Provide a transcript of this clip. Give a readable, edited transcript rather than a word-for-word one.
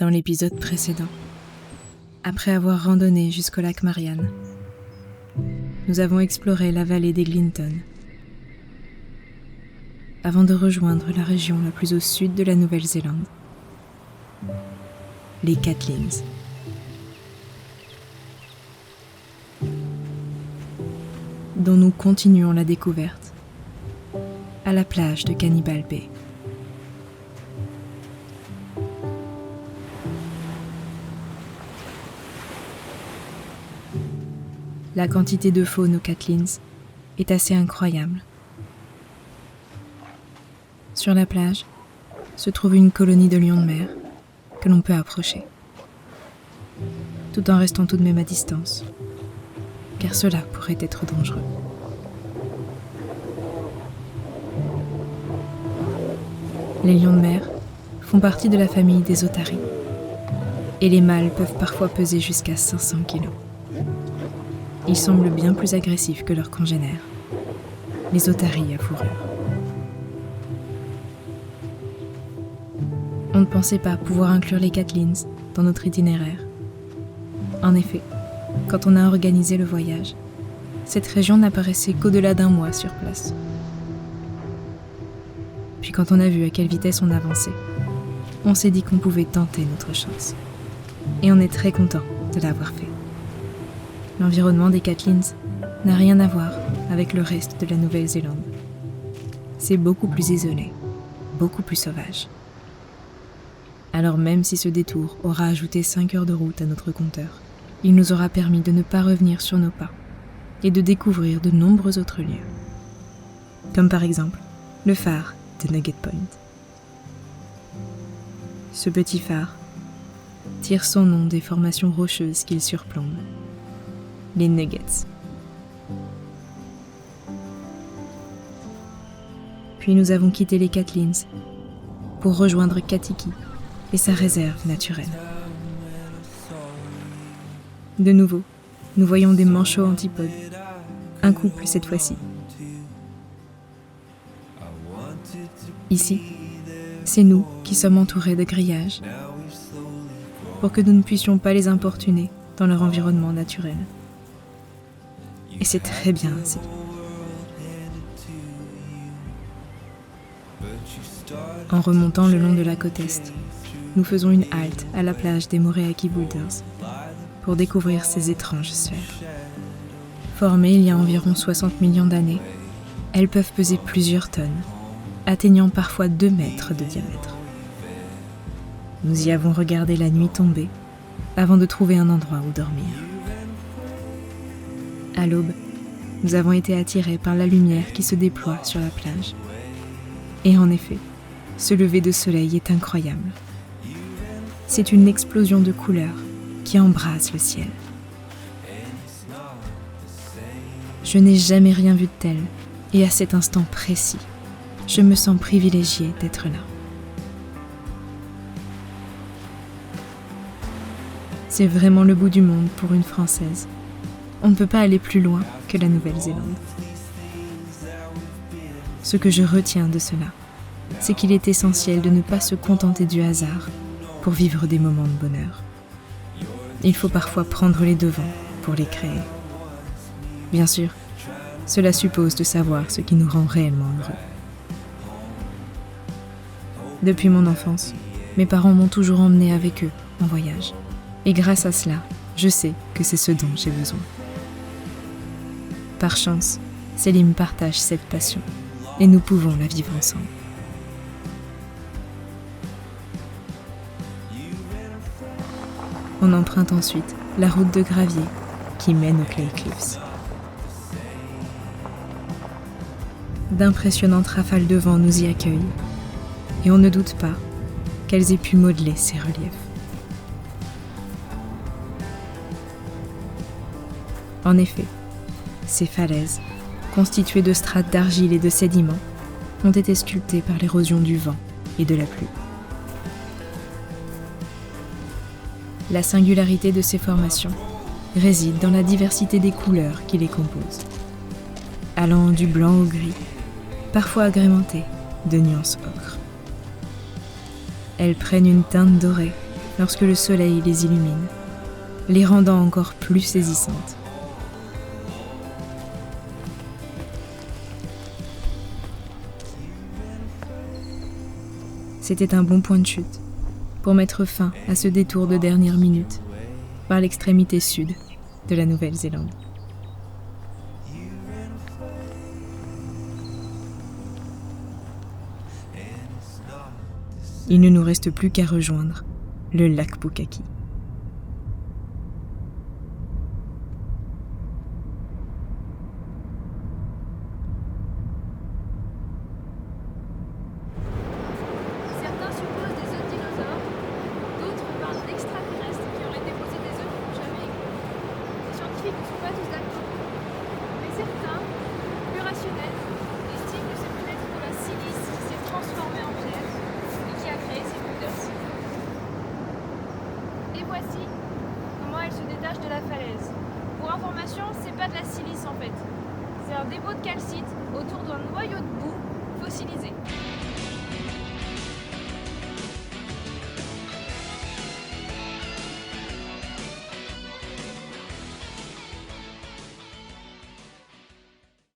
Dans l'épisode précédent, après avoir randonné jusqu'au lac Marianne, nous avons exploré la vallée d'Eglinton, avant de rejoindre la région la plus au sud de la Nouvelle-Zélande, les Catlins. Dont nous continuons la découverte à la plage de Cannibal Bay. La quantité de faune aux Catlins est assez incroyable. Sur la plage se trouve une colonie de lions de mer que l'on peut approcher, tout en restant tout de même à distance, car cela pourrait être dangereux. Les lions de mer font partie de la famille des otaries, et les mâles peuvent parfois peser jusqu'à 500 kg. Ils semblent bien plus agressifs que leurs congénères, les otaries à fourrure. On ne pensait pas pouvoir inclure les Catlins dans notre itinéraire. En effet, quand on a organisé le voyage, cette région n'apparaissait qu'au-delà d'un mois sur place. Puis quand on a vu à quelle vitesse on avançait, on s'est dit qu'on pouvait tenter notre chance. Et on est très content de l'avoir fait. L'environnement des Catlins n'a rien à voir avec le reste de la Nouvelle-Zélande. C'est beaucoup plus isolé, beaucoup plus sauvage. Alors même si ce détour aura ajouté 5 heures de route à notre compteur, il nous aura permis de ne pas revenir sur nos pas et de découvrir de nombreux autres lieux. Comme par exemple le phare de Nugget Point. Ce petit phare tire son nom des formations rocheuses qu'il surplombe, les Nuggets. Puis nous avons quitté les Catlins pour rejoindre Katiki et sa réserve naturelle. De nouveau, nous voyons des manchots antipodes, un couple cette fois-ci. Ici, c'est nous qui sommes entourés de grillages, pour que nous ne puissions pas les importuner dans leur environnement naturel. Et c'est très bien ainsi. En remontant le long de la côte est, nous faisons une halte à la plage des Moriaki Boulders pour découvrir ces étranges sphères. Formées il y a environ 60 millions d'années, elles peuvent peser plusieurs tonnes, atteignant parfois 2 mètres de diamètre. Nous y avons regardé la nuit tombée avant de trouver un endroit où dormir. À l'aube, nous avons été attirés par la lumière qui se déploie sur la plage. Et en effet, ce lever de soleil est incroyable. C'est une explosion de couleurs qui embrase le ciel. Je n'ai jamais rien vu de tel, et à cet instant précis, je me sens privilégiée d'être là. C'est vraiment le bout du monde pour une Française. On ne peut pas aller plus loin que la Nouvelle-Zélande. Ce que je retiens de cela, c'est qu'il est essentiel de ne pas se contenter du hasard pour vivre des moments de bonheur. Il faut parfois prendre les devants pour les créer. Bien sûr, cela suppose de savoir ce qui nous rend réellement heureux. Depuis mon enfance, mes parents m'ont toujours emmenée avec eux en voyage. Et grâce à cela, je sais que c'est ce dont j'ai besoin. Par chance, Selim partage cette passion et nous pouvons la vivre ensemble. On emprunte ensuite la route de gravier qui mène aux Clay Cliffs. D'impressionnantes rafales de vent nous y accueillent et on ne doute pas qu'elles aient pu modeler ces reliefs. En effet, ces falaises, constituées de strates d'argile et de sédiments, ont été sculptées par l'érosion du vent et de la pluie. La singularité de ces formations réside dans la diversité des couleurs qui les composent, allant du blanc au gris, parfois agrémentées de nuances ocre. Elles prennent une teinte dorée lorsque le soleil les illumine, les rendant encore plus saisissantes. C'était un bon point de chute pour mettre fin à ce détour de dernière minute par l'extrémité sud de la Nouvelle-Zélande. Il ne nous reste plus qu'à rejoindre le lac Pukaki. Certains supposent des œufs de dinosaures, d'autres parlent d'extraterrestres qui auraient déposé des œufs qui n'ont jamais éclos. Les scientifiques ne sont pas tous d'accord, mais certains, plus rationnels, estiment que c'est peut-être de la silice qui s'est transformée en pierre et qui a créé ces boulders. Et voici comment elle se détache de la falaise. Pour information, c'est pas de la silice en fait, c'est un dépôt de calcite autour d'un noyau de boue fossilisé.